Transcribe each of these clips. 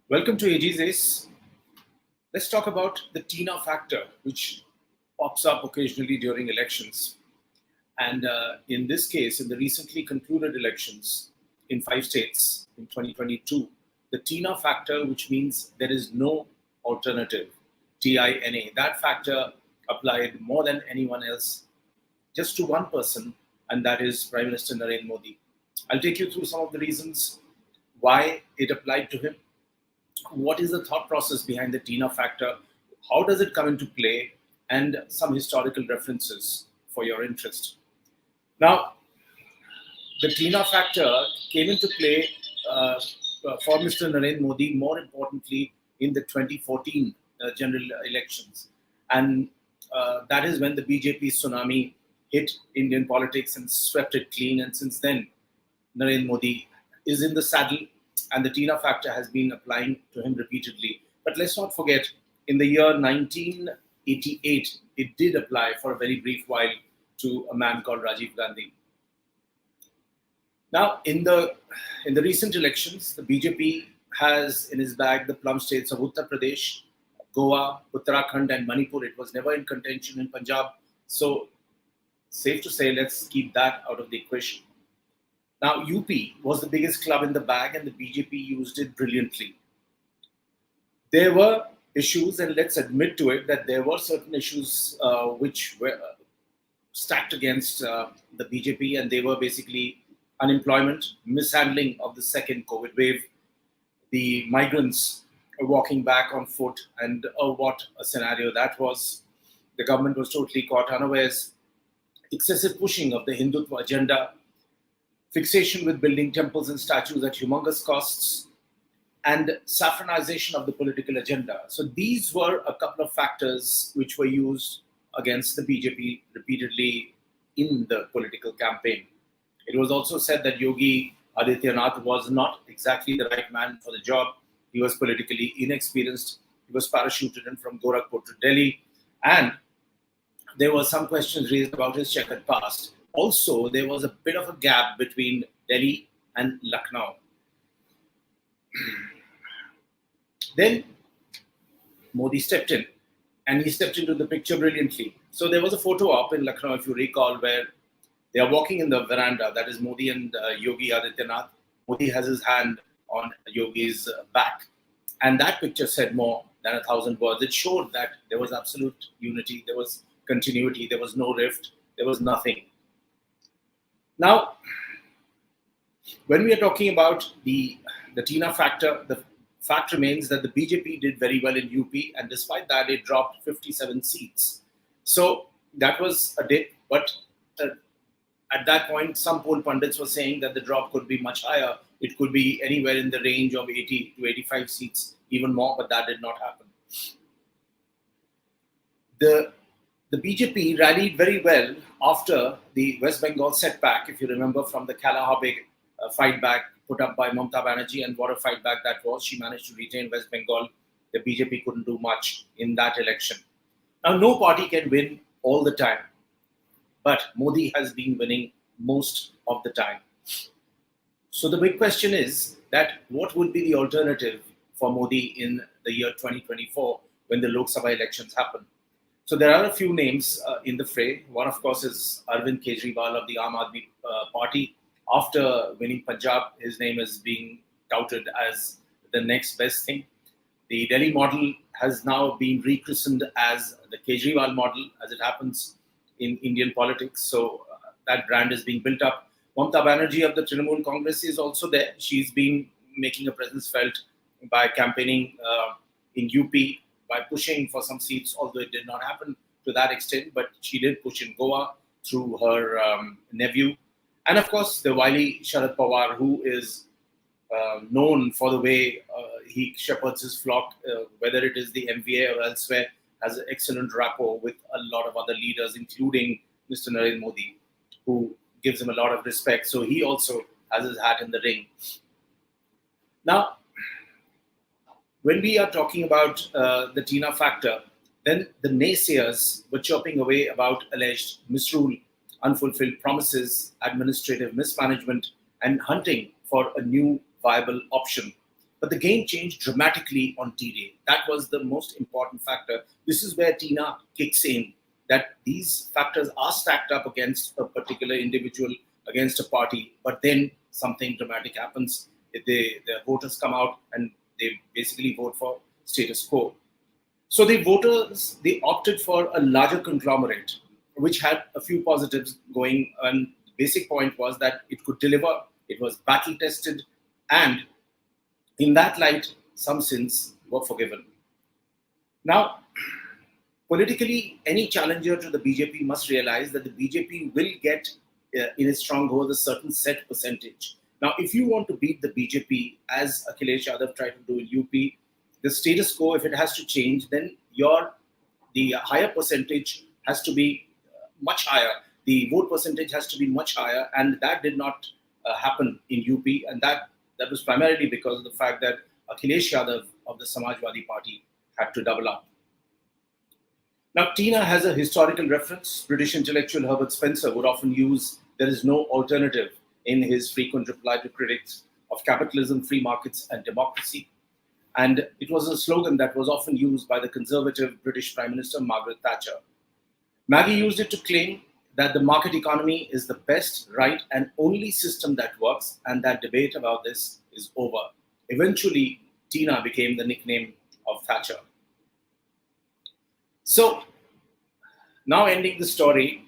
Welcome to AG's Ace. Let's talk about the Tina factor, which pops up occasionally during elections. And in this case, in the recently concluded elections in 5 states in 2022, the Tina factor, which means there is no alternative, TINA, that factor applied more than anyone else just to one person, and that is Prime Minister Narendra Modi. I'll take you through some of the reasons why it applied to him. What is the thought process behind the Tina factor? How does it come into play? And some historical references for your interest. Now, the Tina factor came into play for Mr. Narendra Modi, more importantly, in the 2014 general elections. And that is when the BJP tsunami hit Indian politics and swept it clean. And since then, Narendra Modi is in the saddle, and the Tina factor has been applying to him repeatedly. But let's not forget, in the year 1988, it did apply for a very brief while to a man called Rajiv Gandhi. Now, in the recent elections, the BJP has in its bag the plum states of Uttar Pradesh, Goa, Uttarakhand, and Manipur. It was never in contention in Punjab. So, safe to say, let's keep that out of the equation. Now, UP was the biggest club in the bag, and the BJP used it brilliantly. There were issues, and let's admit to it that there were certain issues which were stacked against the BJP, and they were basically unemployment, mishandling of the second COVID wave, the migrants walking back on foot, and what a scenario that was. The government was totally caught unawares, excessive pushing of the Hindutva agenda, fixation with building temples and statues at humongous costs, and saffronization of the political agenda. So these were a couple of factors which were used against the BJP repeatedly in the political campaign. It was also said that Yogi Adityanath was not exactly the right man for the job. He was politically inexperienced. He was parachuted in from Gorakhpur to Delhi, and there were some questions raised about his checkered past. Also, there was a bit of a gap between Delhi and Lucknow. Then Modi stepped in, and he stepped into the picture brilliantly. So there was a photo op in Lucknow, if you recall, where they are walking in the veranda. That is Modi and Yogi Adityanath. Modi has his hand on Yogi's back. And that picture said more than 1,000 words. It showed that there was absolute unity, there was continuity, there was no rift, there was nothing. Now, when we are talking about the Tina factor, the fact remains that the BJP did very well in UP, and despite that, it dropped 57 seats. So that was a dip, but at that point, some poll pundits were saying that the drop could be much higher. It could be anywhere in the range of 80 to 85 seats, even more, but that did not happen. The BJP rallied very well after the West Bengal setback, if you remember, from the Kalahari fight back put up by Mamata Banerjee, and what a fight back that was. She managed to retain West Bengal. The BJP couldn't do much in that election. Now, no party can win all the time, but Modi has been winning most of the time. So the big question is that what would be the alternative for Modi in the year 2024 when the Lok Sabha elections happen? So there are a few names in the fray. One, of course, is Arvind Kejriwal of the Aam Aadmi Party. After winning Punjab, his name is being touted as the next best thing. The Delhi model has now been rechristened as the Kejriwal model, as it happens in Indian politics. So that brand is being built up. Mamata Banerjee of the Trinamool Congress is also there. She's been making a presence felt by campaigning in UP, by pushing for some seats, although it did not happen to that extent, but she did push in Goa through her nephew. And of course, the wily Sharad Pawar, who is known for the way he shepherds his flock, whether it is the MVA or elsewhere, has an excellent rapport with a lot of other leaders, including Mr. Narendra Modi, who gives him a lot of respect. So he also has his hat in the ring. Now, when we are talking about the Tina factor, then the naysayers were chopping away about alleged misrule, unfulfilled promises, administrative mismanagement, and hunting for a new viable option. But the game changed dramatically on T-Day. That was the most important factor. This is where Tina kicks in, that these factors are stacked up against a particular individual, against a party, but then something dramatic happens. The voters come out and they basically vote for status quo. So the voters, they opted for a larger conglomerate, which had a few positives going. And the basic point was that it could deliver, it was battle tested, and in that light, some sins were forgiven. Now, politically, any challenger to the BJP must realize that the BJP will get in its stronghold a certain set percentage. Now, if you want to beat the BJP, as Akhilesh Yadav tried to do in UP, the status quo, if it has to change, then the higher percentage has to be much higher. The vote percentage has to be much higher, and that did not happen in UP, and that was primarily because of the fact that Akhilesh Yadav of the Samajwadi Party had to double up. Now, Tina has a historical reference. British intellectual Herbert Spencer would often use "there is no alternative" in his frequent reply to critics of capitalism, free markets, and democracy. And it was a slogan that was often used by the conservative British Prime Minister Margaret Thatcher. Maggie used it to claim that the market economy is the best, right, and only system that works, and that debate about this is over. Eventually, Tina became the nickname of Thatcher. So, now ending the story,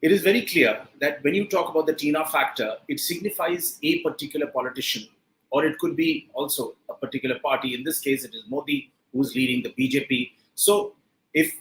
it is very clear that when you talk about the Tina factor, it signifies a particular politician, or it could be also a particular party. In this case, it is Modi who's leading the BJP. So, if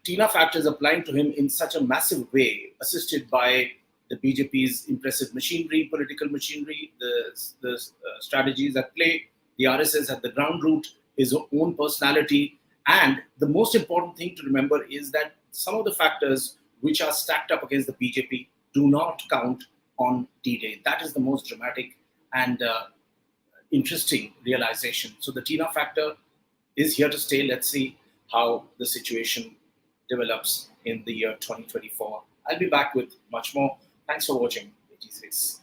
Tina factor is applying to him in such a massive way, assisted by the BJP's impressive machinery, political machinery, the strategies at play, the RSS at the ground root, his own personality, and the most important thing to remember is that some of the factors which are stacked up against the BJP do not count on D-Day. That is the most dramatic and interesting realization. So the Tina factor is here to stay. Let's see how the situation develops in the year 2024. I'll be back with much more. Thanks for watching 86.